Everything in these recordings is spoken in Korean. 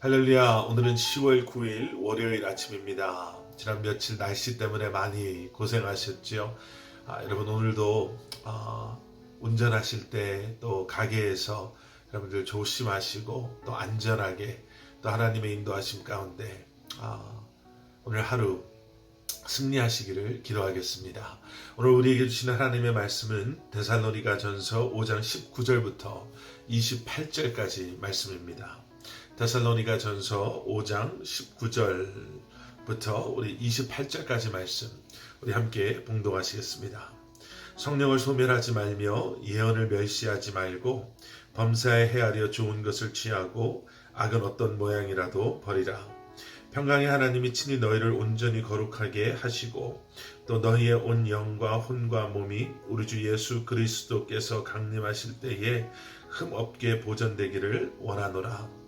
할렐루야. 오늘은 10월 9일 월요일 아침입니다. 지난 며칠 날씨 때문에 많이 고생하셨죠. 여러분 오늘도 운전하실 때 또 가게에서 여러분들 조심하시고 또 안전하게 또 하나님의 인도하심 가운데 오늘 하루 승리하시기를 기도하겠습니다. 오늘 우리에게 주시는 하나님의 말씀은 데살로니가 전서 5장 19절부터 28절까지 말씀입니다. 데살로니가 전서 5장 19절부터 우리 28절까지 말씀 우리 함께 봉독하시겠습니다. 성령을 소멸하지 말며 예언을 멸시하지 말고 범사에 헤아려 좋은 것을 취하고 악은 어떤 모양이라도 버리라. 평강의 하나님이 친히 너희를 온전히 거룩하게 하시고 또 너희의 온 영과 혼과 몸이 우리 주 예수 그리스도께서 강림하실 때에 흠없게 보존되기를 원하노라.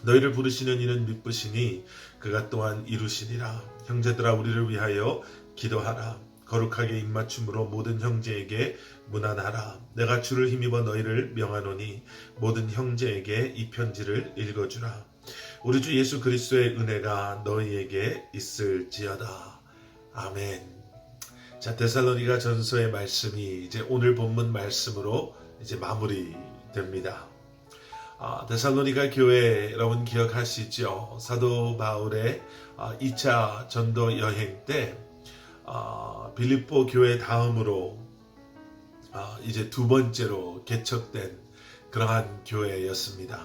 너희를 부르시는 이는 미쁘시니 그가 또한 이루시리라. 형제들아 우리를 위하여 기도하라. 거룩하게 입맞춤으로 모든 형제에게 문안하라. 내가 주를 힘입어 너희를 명하노니 모든 형제에게 이 편지를 읽어주라. 우리 주 예수 그리스도의 은혜가 너희에게 있을지어다. 아멘. 자, 데살로니가 전서의 말씀이 이제 오늘 본문 말씀으로 이제 마무리됩니다. 데살로니가 교회 여러분 기억하시죠? 사도 바울의 2차 전도 여행 때 빌립보 교회 다음으로 이제 두 번째로 개척된 그러한 교회였습니다.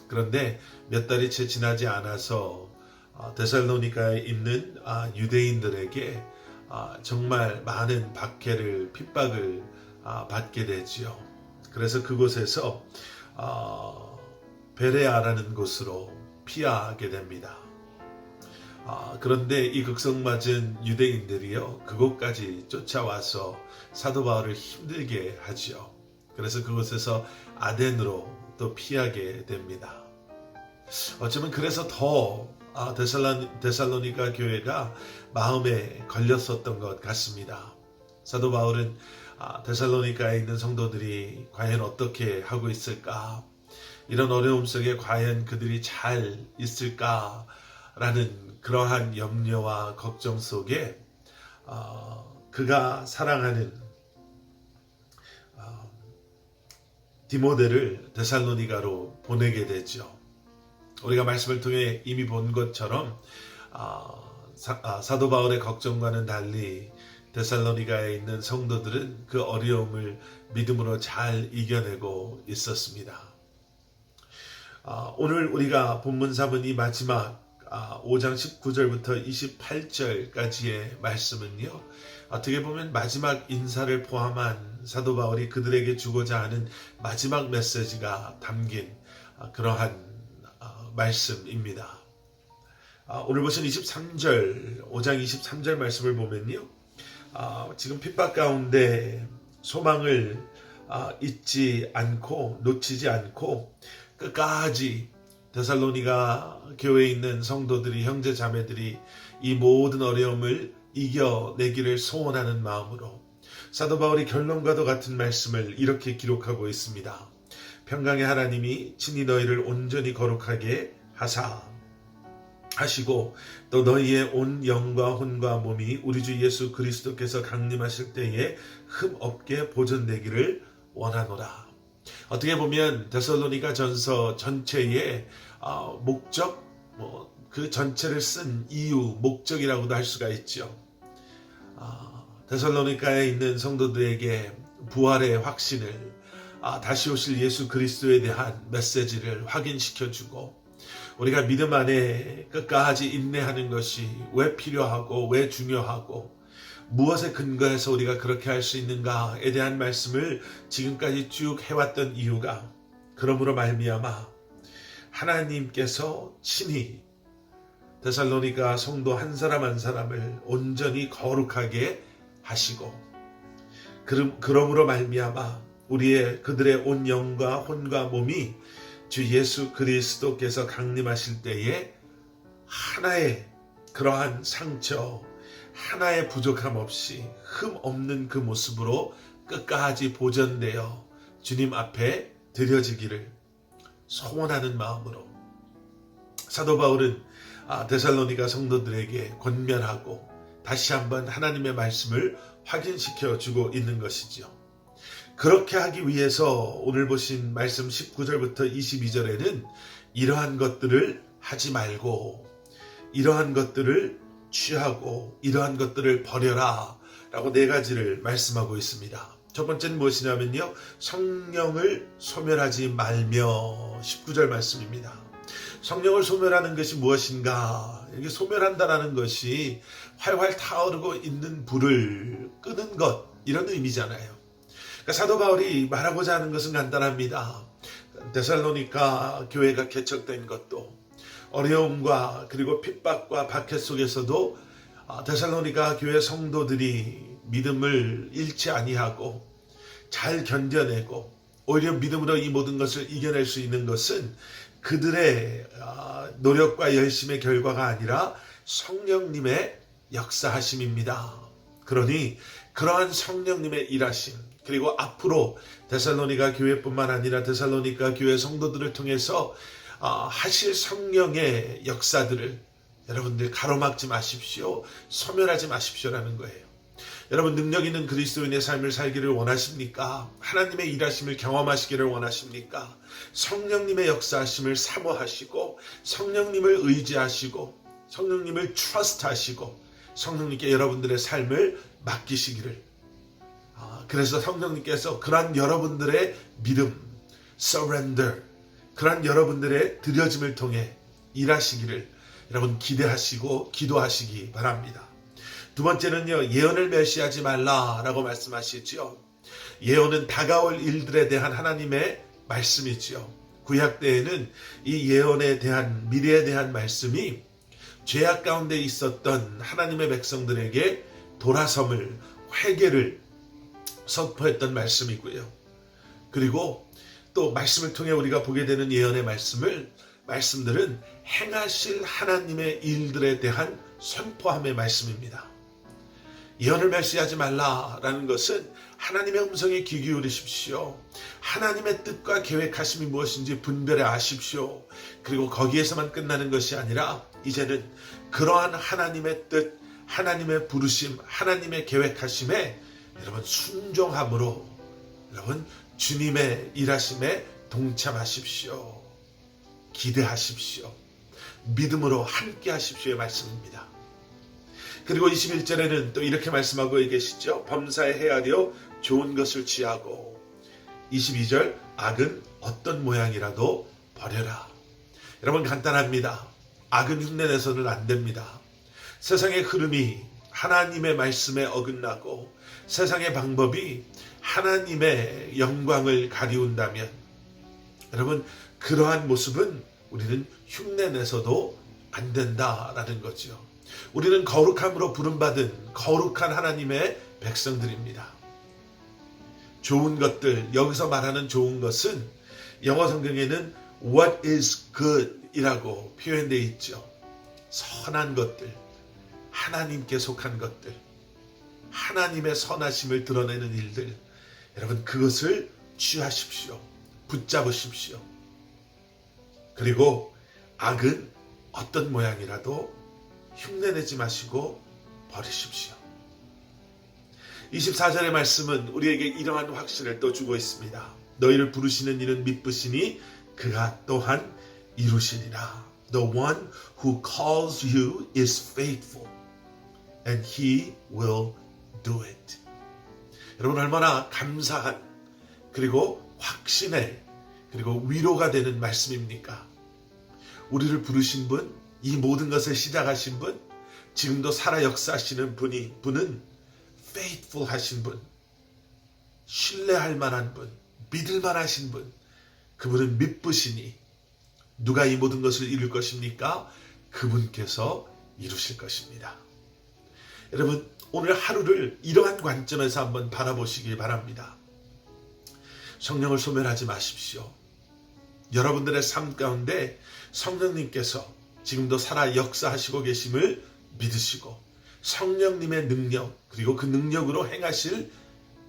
그런데 몇 달이 채 지나지 않아서 데살로니가에 있는 유대인들에게 정말 많은 박해를 핍박을 받게 되지요. 그래서 그곳에서 베레아라는 곳으로 피하게 됩니다. 그런데 이 극성맞은 유대인들이요 그곳까지 쫓아와서 사도 바울을 힘들게 하지요. 그래서 그곳에서 아덴으로 또 피하게 됩니다. 어쩌면 그래서 더 데살로니가 교회가 마음에 걸렸었던 것 같습니다. 사도 바울은 데살로니가에 있는 성도들이 과연 어떻게 하고 있을까? 이런 어려움 속에 과연 그들이 잘 있을까라는 그러한 염려와 걱정 속에 그가 사랑하는 디모데를 데살로니가로 보내게 되죠. 우리가 말씀을 통해 이미 본 것처럼 사도 바울의 걱정과는 달리 데살로니가에 있는 성도들은 그 어려움을 믿음으로 잘 이겨내고 있었습니다. 오늘 우리가 본문 3은 마지막 5장 19절부터 28절까지의 말씀은요. 어떻게 보면 마지막 인사를 포함한 사도 바울이 그들에게 주고자 하는 마지막 메시지가 담긴 그러한 말씀입니다. 오늘 보신 23절, 5장 23절 말씀을 보면요. 지금 핍박 가운데 소망을 잊지 않고 놓치지 않고 끝까지 데살로니가 교회에 있는 성도들이 형제 자매들이 이 모든 어려움을 이겨내기를 소원하는 마음으로 사도 바울이 결론과도 같은 말씀을 이렇게 기록하고 있습니다. 평강의 하나님이 친히 너희를 온전히 거룩하게 하시고 또 너희의 온 영과 혼과 몸이 우리 주 예수 그리스도께서 강림하실 때에 흠없게 보존되기를 원하노라. 어떻게 보면 데살로니가 전서 전체의 목적, 그 전체를 쓴 이유, 목적이라고도 할 수가 있죠. 데살로니가에 있는 성도들에게 부활의 확신을 다시 오실 예수 그리스도에 대한 메시지를 확인시켜주고 우리가 믿음 안에 끝까지 인내하는 것이 왜 필요하고 왜 중요하고 무엇에 근거해서 우리가 그렇게 할 수 있는가에 대한 말씀을 지금까지 쭉 해왔던 이유가 그러므로 말미암아 하나님께서 친히 데살로니가 성도 한 사람 한 사람을 온전히 거룩하게 하시고 그러므로 말미암아 그들의 온 영과 혼과 몸이 주 예수 그리스도께서 강림하실 때에 하나의 그러한 상처, 하나의 부족함 없이 흠 없는 그 모습으로 끝까지 보존되어 주님 앞에 드려지기를 소원하는 마음으로 사도 바울은 데살로니가 성도들에게 권면하고 다시 한번 하나님의 말씀을 확인시켜 주고 있는 것이죠. 그렇게 하기 위해서 오늘 보신 말씀 19절부터 22절에는 이러한 것들을 하지 말고 이러한 것들을 취하고 이러한 것들을 버려라 라고 네 가지를 말씀하고 있습니다. 첫 번째는 무엇이냐면요, 성령을 소멸하지 말며, 19절 말씀입니다. 성령을 소멸하는 것이 무엇인가? 이게 소멸한다라는 것이 활활 타오르고 있는 불을 끄는 것, 이런 의미잖아요. 그러니까 사도 바울이 말하고자 하는 것은 간단합니다. 데살로니가 교회가 개척된 것도 어려움과 그리고 핍박과 박해 속에서도 데살로니가 교회 성도들이 믿음을 잃지 아니하고 잘 견뎌내고 오히려 믿음으로 이 모든 것을 이겨낼 수 있는 것은 그들의 노력과 열심의 결과가 아니라 성령님의 역사하심입니다. 그러니 그러한 성령님의 일하심, 그리고 앞으로 데살로니가 교회뿐만 아니라 데살로니가 교회 성도들을 통해서 하실 성령의 역사들을 여러분들 가로막지 마십시오. 소멸하지 마십시오라는 거예요. 여러분, 능력 있는 그리스도인의 삶을 살기를 원하십니까? 하나님의 일하심을 경험하시기를 원하십니까? 성령님의 역사하심을 사모하시고 성령님을 의지하시고 성령님을 트러스트하시고 성령님께 여러분들의 삶을 맡기시기를, 그래서 성령님께서 그러한 여러분들의 믿음, surrender, 그러한 여러분들의 드려짐을 통해 일하시기를 여러분 기대하시고 기도하시기 바랍니다. 두 번째는요, 예언을 멸시하지 말라라고 말씀하시죠. 예언은 다가올 일들에 대한 하나님의 말씀이죠. 구약 때에는 이 예언에 대한, 미래에 대한 말씀이 죄악 가운데 있었던 하나님의 백성들에게 돌아섬을, 회개를 선포했던 말씀이고요. 그리고 또 말씀을 통해 우리가 보게 되는 예언의 말씀들은 행하실 하나님의 일들에 대한 선포함의 말씀입니다. 예언을 멸시하지 말라라는 것은 하나님의 음성에 귀 기울이십시오. 하나님의 뜻과 계획하심이 무엇인지 분별해 아십시오. 그리고 거기에서만 끝나는 것이 아니라 이제는 그러한 하나님의 뜻, 하나님의 부르심, 하나님의 계획하심에 여러분 순종함으로 여러분 주님의 일하심에 동참하십시오. 기대하십시오. 믿음으로 함께 하십시오의 말씀입니다. 그리고 21절에는 또 이렇게 말씀하고 계시죠. 범사에 헤아려 좋은 것을 취하고, 22절 악은 어떤 모양이라도 버려라. 여러분, 간단합니다. 악은 흉내내서는 안 됩니다. 세상의 흐름이 하나님의 말씀에 어긋나고 세상의 방법이 하나님의 영광을 가리운다면 여러분, 그러한 모습은 우리는 흉내내서도 안 된다라는 거죠. 우리는 거룩함으로 부름받은 거룩한 하나님의 백성들입니다. 좋은 것들, 여기서 말하는 좋은 것은 영어 성경에는 what is good 이라고 표현되어 있죠. 선한 것들, 하나님께 속한 것들, 하나님의 선하심을 드러내는 일들, 여러분 그것을 취하십시오. 붙잡으십시오. 그리고 악은 어떤 모양이라도 흉내내지 마시고 버리십시오. 24절의 말씀은 우리에게 이러한 확신을 또 주고 있습니다. 너희를 부르시는 이는 미쁘시니 그가 또한 이루시리라. The one who calls you is faithful and he will do it. 여러분, 얼마나 감사한 그리고 확신의 그리고 위로가 되는 말씀입니까? 우리를 부르신 분, 이 모든 것을 시작하신 분, 지금도 살아 역사하시는 분은 faithful 하신 분, 신뢰할 만한 분, 믿을 만하신 분, 그분은 미쁘시니 누가 이 모든 것을 이룰 것입니까? 그분께서 이루실 것입니다. 여러분, 오늘 하루를 이러한 관점에서 한번 바라보시기 바랍니다. 성령을 소멸하지 마십시오. 여러분들의 삶 가운데 성령님께서 지금도 살아 역사하시고 계심을 믿으시고 성령님의 능력, 그리고 그 능력으로 행하실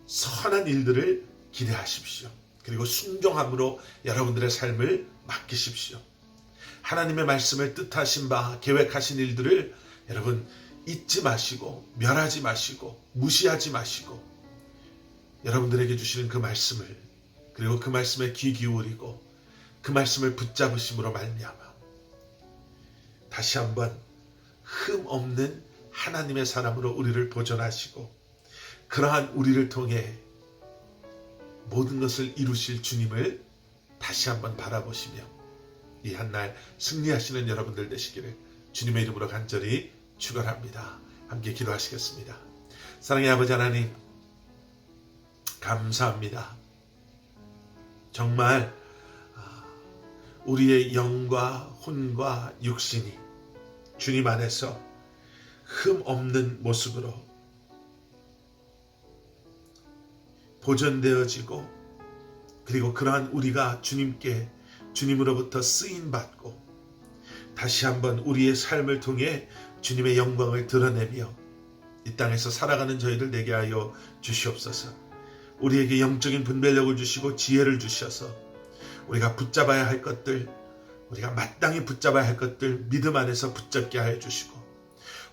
선한 일들을 기대하십시오. 그리고 순종함으로 여러분들의 삶을 맡기십시오. 하나님의 말씀을 뜻하신 바 계획하신 일들을 여러분 잊지 마시고 멸하지 마시고 무시하지 마시고 여러분들에게 주시는 그 말씀을 그리고 그 말씀에 귀 기울이고 그 말씀을 붙잡으심으로 말미암아 다시 한번 흠 없는 하나님의 사람으로 우리를 보존하시고 그러한 우리를 통해 모든 것을 이루실 주님을 다시 한번 바라보시며 이 한날 승리하시는 여러분들 되시기를 주님의 이름으로 간절히 축원합니다. 함께 기도하시겠습니다. 사랑의 아버지 하나님 감사합니다. 정말 우리의 영과 혼과 육신이 주님 안에서 흠 없는 모습으로 보존되어지고 그리고 그러한 우리가 주님으로부터 쓰임받고 다시 한번 우리의 삶을 통해 주님의 영광을 드러내며 이 땅에서 살아가는 저희들 되게 하여 주시옵소서. 우리에게 영적인 분별력을 주시고 지혜를 주셔서 우리가 붙잡아야 할 것들, 우리가 마땅히 붙잡아야 할 것들 믿음 안에서 붙잡게 하여 주시고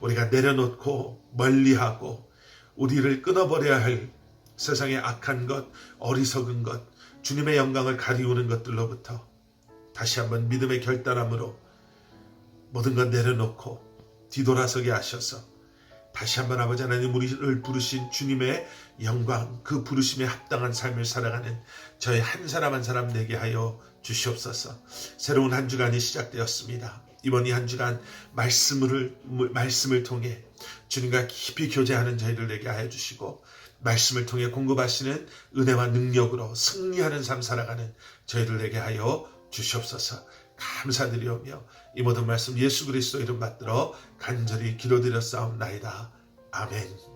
우리가 내려놓고 멀리하고 우리를 끊어버려야 할 세상의 악한 것, 어리석은 것, 주님의 영광을 가리우는 것들로부터 다시 한번 믿음의 결단함으로 모든 것 내려놓고 뒤돌아서게 하셔서 다시 한번 아버지 하나님 우리를 부르신 주님의 영광 그 부르심에 합당한 삶을 살아가는 저희 한 사람 한 사람 되게 하여 주시옵소서. 새로운 한 주간이 시작되었습니다. 이번 이 한 주간 말씀을 통해 주님과 깊이 교제하는 저희를 되게 하여 주시고 말씀을 통해 공급하시는 은혜와 능력으로 승리하는 삶 살아가는 저희들 되게 하여 주시옵소서. 감사드리오며 이 모든 말씀 예수 그리스도 이름 받들어 간절히 기도드렸사옵나이다. 아멘.